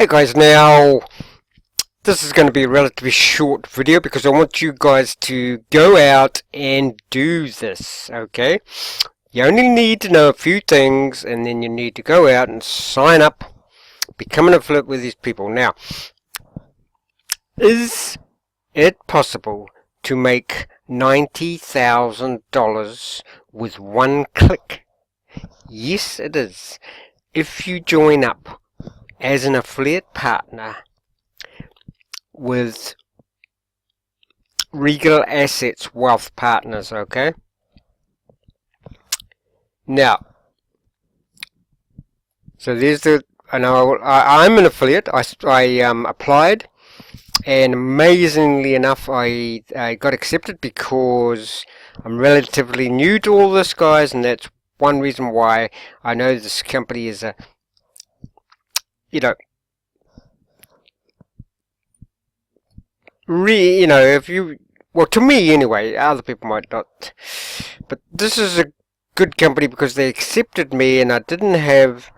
Hey guys, now this is going to be a relatively short video because I want you guys to go out and do this, okay? You only need to know a few things and then you need to go out and sign up, become an affiliate with these people. Now, is it possible to make $90,000 with one click? Yes, it is. If you join up as an affiliate partner with Regal Assets Wealth Partners, okay? Now, so there's the, and I'm an affiliate. I applied, and amazingly enough, I got accepted because I'm relatively new to all this, guys, and that's one reason why I know this company is a, if you, well, to me anyway, other people might not, but this is a good company because they accepted me and I didn't have,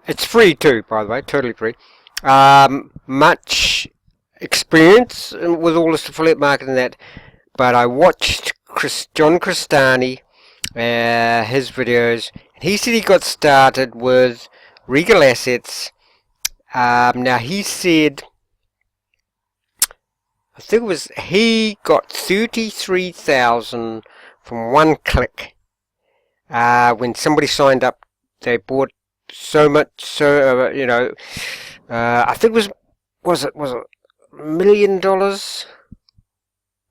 it's free too, by the way, totally free, much experience with all this affiliate marketing and that, but I watched John Cristani, his videos, and he said he got started with Regal Assets. Now he said, I think it was, he got 33,000 from one click. When somebody signed up, they bought so much, I think it was it $1 million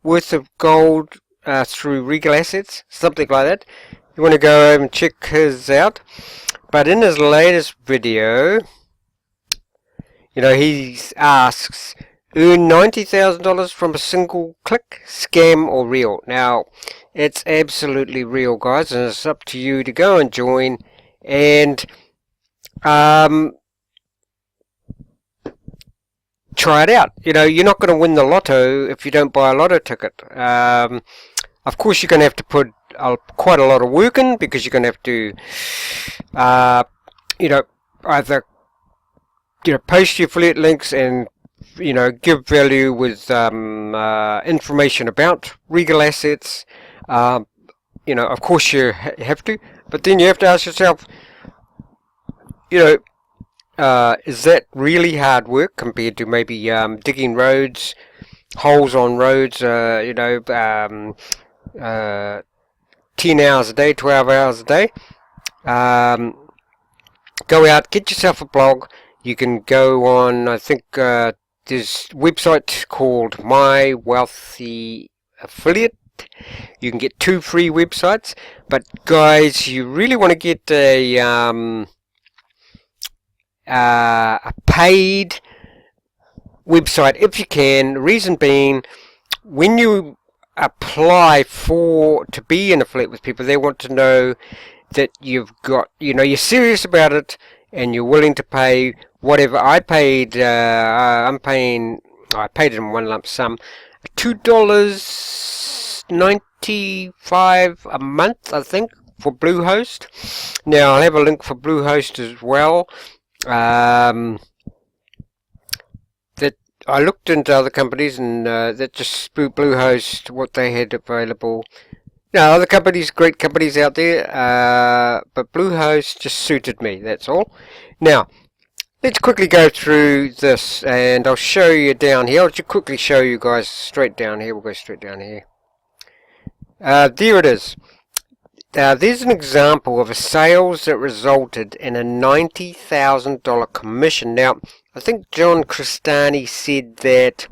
worth of gold through Regal Assets, something like that. You want to go and check his out. But in his latest video, he asks, earn $90,000 from a single click, scam or real? Now, it's absolutely real, guys, and it's up to you to go and join and try it out. You're not going to win the lotto if you don't buy a lotto ticket. Of course, you're going to have to put quite a lot of work in because you're going to have to, either post your affiliate links and give value with information about Regal Assets. Of course you have to, but then you have to ask yourself, is that really hard work compared to maybe digging roads, holes on roads, 10 hours a day, 12 hours a day? Go out, get yourself a blog. You can go on, I think there's a website called My Wealthy Affiliate. You can get 2 free websites, but guys, you really want to get a paid website if you can. Reason being, when you apply to be an affiliate with people, they want to know that you've got, you're serious about it and you're willing to pay whatever. I paid I paid it in one lump sum, $2.95 a month, I think, for Bluehost. Now I'll have a link for Bluehost as well. That I looked into other companies and that just Bluehost, what they had available. Now, other companies, great companies out there, but Bluehost just suited me, that's all. Now, let's quickly go through this, and I'll show you down here. I'll just quickly show you guys straight down here. We'll go straight down here. There it is. There's an example of a sales that resulted in a $90,000 commission. Now, I think John Cristani said that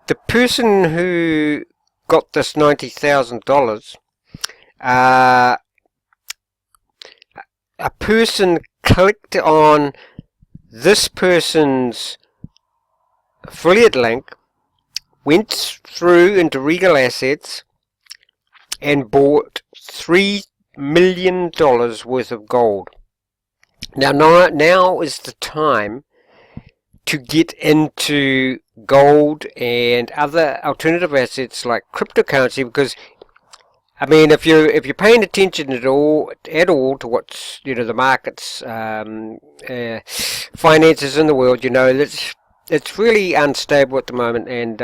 the person who got this $90,000, a person clicked on this person's affiliate link, went through into Regal Assets and bought $3 million worth of gold. Now is the time to get into gold and other alternative assets like cryptocurrency, because I mean, if you're paying attention at all to what's the markets, finances in the world, it's really unstable at the moment, and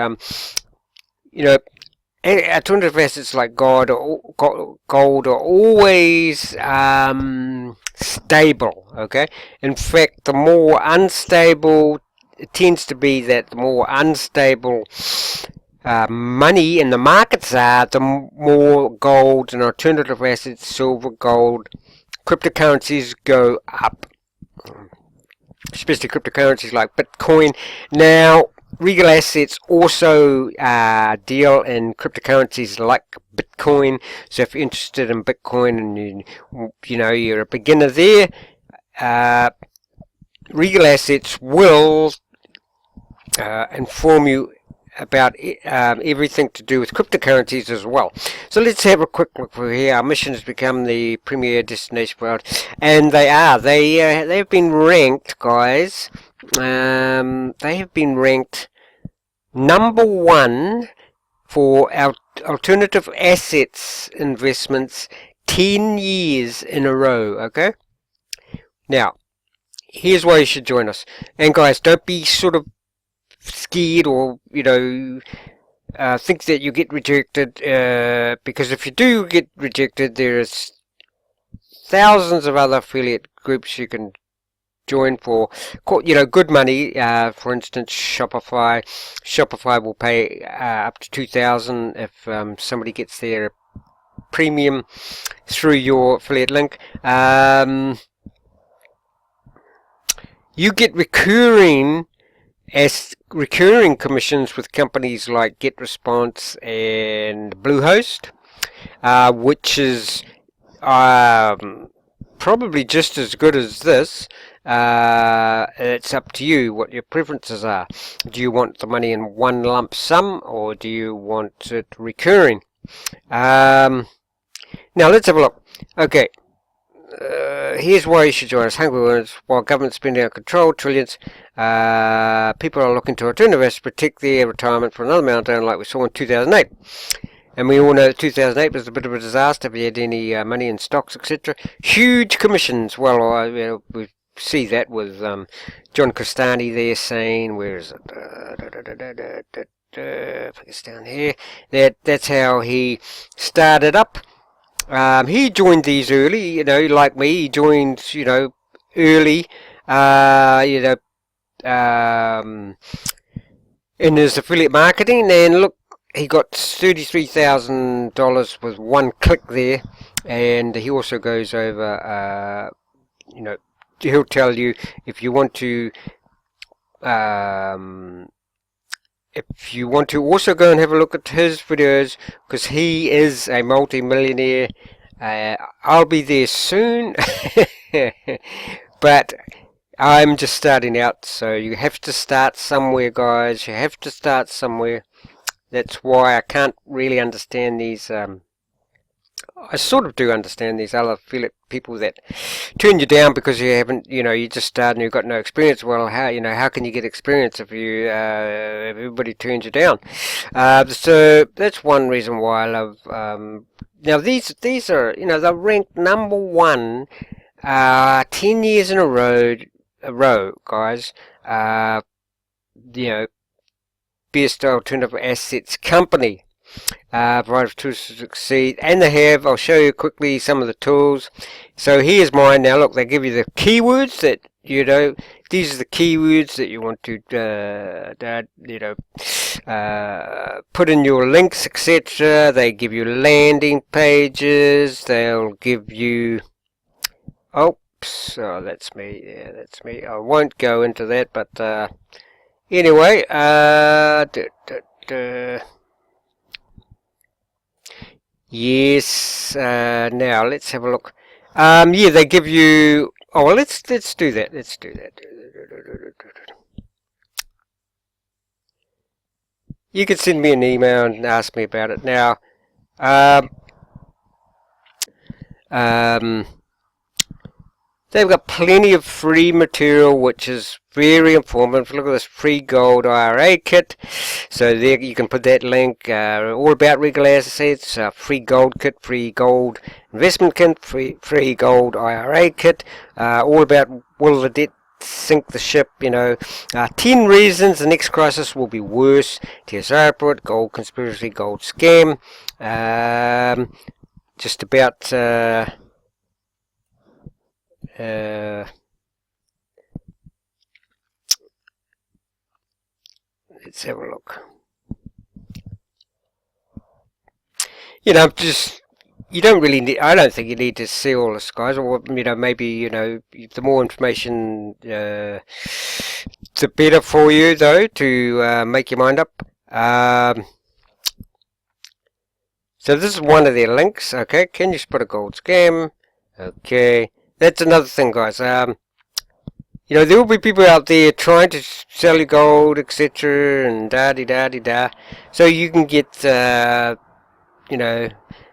you know alternative assets like gold are always stable. Okay, in fact, the more unstable it tends to be, that the more unstable money in the markets are, the more gold and alternative assets, silver, gold, cryptocurrencies go up, especially cryptocurrencies like Bitcoin. Now, Regal Assets also deal in cryptocurrencies like Bitcoin. So if you're interested in Bitcoin and you're a beginner there, Regal Assets will inform you about everything to do with cryptocurrencies as well. So let's have a quick look for here. Our mission has become the premier destination world, and they are. They've been ranked, guys. They have been ranked #1 for our alternative assets investments 10 years in a row. Okay. Now, here's why you should join us. And guys, don't be sort of scared or think that you get rejected, because if you do get rejected, there's thousands of other affiliate groups you can join for good money. For instance, Shopify will pay up to $2,000 if somebody gets their premium through your affiliate link. You get recurring commissions with companies like GetResponse and Bluehost, which is probably just as good as this. It's up to you what your preferences are. Do you want the money in one lump sum, or do you want it recurring? Now let's have a look. Okay. Here's why you should join us. Hungry ones, while government spending out of control, trillions, people are looking to alternative assets to protect their retirement for another meltdown like we saw in 2008. And we all know that 2008 was a bit of a disaster if you had any money in stocks, etc. Huge commissions. Well, we see that with John Costani there saying, where is it? It's down here. That's how he started up. He joined these early, like me. He joined, early, in his affiliate marketing, and look, he got $33,000 with one click there. And he also goes over, he'll tell you if you want to. If you want to also go and have a look at his videos, because he is a multi-millionaire. I'll be there soon, but I'm just starting out, so you have to start somewhere, guys. You have to start somewhere. That's why I can't really understand these. I sort of do understand these other affiliate people that turn you down because you haven't, you just started and you've got no experience. Well, how can you get experience if everybody turns you down? So that's one reason why I love. Now these are, they're ranked #1, 10 years in a row, guys. Best alternative assets company. Provider tools to succeed, and they have. I'll show you quickly some of the tools. So here's mine. Now look, they give you the keywords that these are the keywords that you want to put in your links, etc. They give you landing pages. They'll give you oops, oh, that's me. Yeah, that's me. I won't go into that, but anyway, yes. Now let's have a look. Yeah, they give you. Oh, well, let's do that. Let's do that. You can send me an email and ask me about it. Now, They've got plenty of free material, which is very informative. Look at this free gold IRA kit. So there you can put that link. All about Regal Assets, free gold kit, free gold investment kit, free gold IRA kit. All about will the debt sink the ship, 10 reasons the next crisis will be worse. TSR report, gold conspiracy, gold scam. Just about... let's have a look. You don't really need, I don't think you need to see all this, guys, or, maybe, the more information, the better for you, though, to make your mind up. So this is one of their links, okay, can you spot a gold scam? Okay, that's another thing, guys. There will be people out there trying to sell you gold, etc., and da-di-da-di-da. So you can get,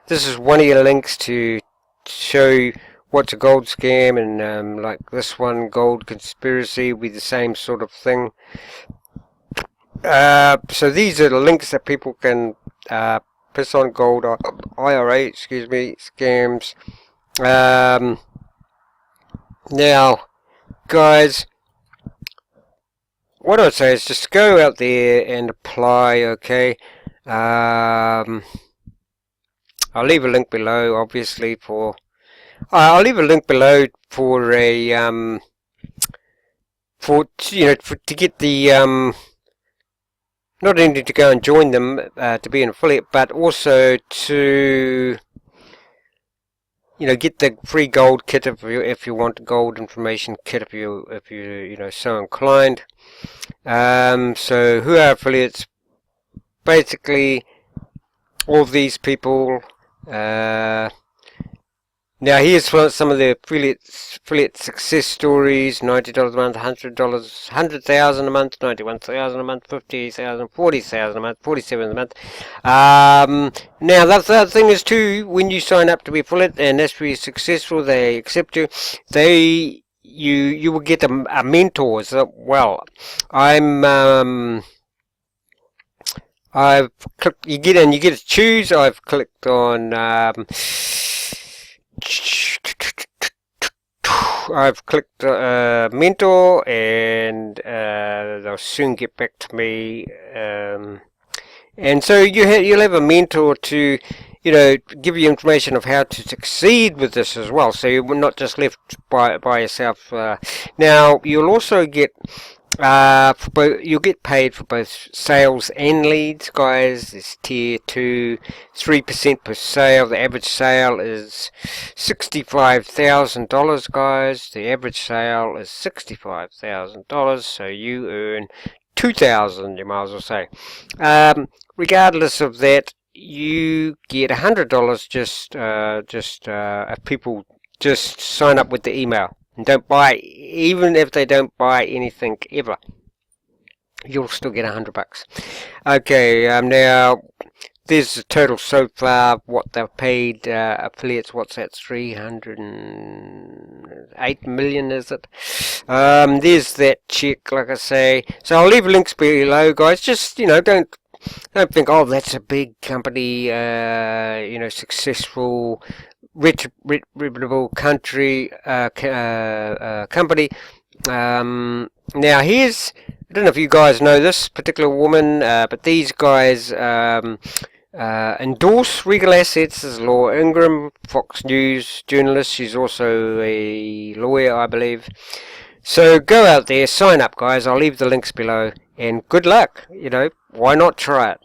this is one of your links to show you what's a gold scam, and like this one, gold conspiracy, will be the same sort of thing. So these are the links that people can piss on gold IRA, scams. Now, guys, what I'd say is just go out there and apply, okay? I'll leave a link below, obviously, for... I'll leave a link below for a... to get the... not only to go and join them to be an affiliate, but also to... get the free gold kit if you want gold information kit if you so inclined. So who are affiliates? Basically, all of these people. Now here's some of the affiliate success stories: $90 a month, $100, $100,000 a month, $91,000 a month, $50,000, $40,000 a month, $47,000 a month. Now the other thing is too, when you sign up to be affiliate and that's really successful, they accept you. You will get a mentor. So, well, I've clicked. You get to choose. I've clicked on. I've clicked mentor, and they'll soon get back to me. And so you'll have a mentor to, give you information of how to succeed with this as well. So you're not just left by yourself. Now you'll also get. You'll get paid for both sales and leads, guys. It's tier 2, 3% per sale. The average sale is $65,000, guys. The average sale is $65,000, so you earn $2,000, you might as well say. Regardless of that, you get $100 just if people just sign up with the email. And don't buy, even if they don't buy anything ever, you'll still get $100. Okay, now there's the total so far, what they've paid affiliates. What's that? 308 million, is it? There's that check, like I say. So I'll leave links below, guys. Just don't think, oh, that's a big company, successful, reputable company. Now here's, I don't know if you guys know this particular woman, but these guys endorse Regal Assets as Laura Ingram, Fox News journalist. She's also a lawyer, I believe. So go out there, sign up, guys. I'll leave the links below, and good luck. Why not try it?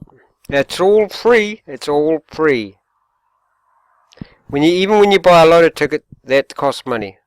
It's all free. It's all free. Even when you buy a lotto ticket, that costs money.